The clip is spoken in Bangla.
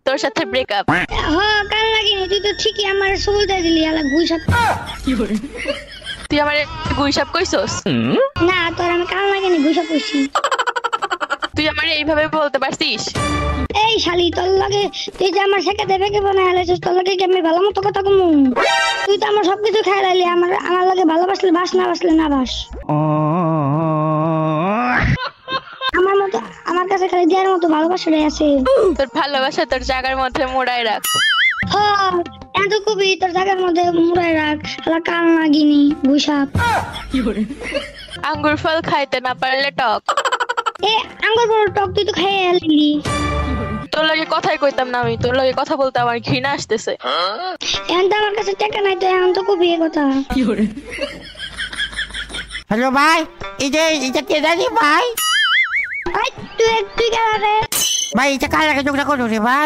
তোর সাথে ব্রেকআপ। হ্যাঁ কাল লাগিনি, তুই তো ঠিকই আমার সুবিধা দিলি আলা গুইসাপ। তুই আমারে গুইসাপ কইছস? না তোর আমি কাল লাগিনি গুইসাপ কইছি। তুই আমারে এইভাবে বলতে পারছিস? এই শালি তোর লাগে তুই যে আমার সাথে দেবে কি বানায় আলাইছিস, তোর লাগে কি আমি ভালো মতো কথা কমু? তুই তো আমার সবকিছু খাই লাইলি, আমার লাগে ভালোবাসলে বাস না বাসলে না বাস। আমার মতো আমার কাছে খালি দেওয়ার মতো ভালোবাসাটাই আছে। তোর ভালোবাসা তোর জায়গার মধ্যে মোড়ায় রাখ। হ্যাঁ এত কবি তোর জায়গার মধ্যে মুড়াই রাখ, আলা কাল লাগিনি গুইসাপ। আঙ্গুর ফল খাইতে না পারলে টক। এ আঙ্গুর বড় টক তুই তো খাইয়ে আলি। তোর লাগে কথাই কইতাম না আমি, তোর লাগে কথা বলতে আমার ঘৃণা আসতেছে। এখন তো আমার কাছে টাকা নাই, তো এখন তো কবি এ কথা। হ্যালো ভাই, এটা কে জানি ভাই? তুই গেলা রে ভাই এটা কার লাগে যোগটা করো রে ভাই?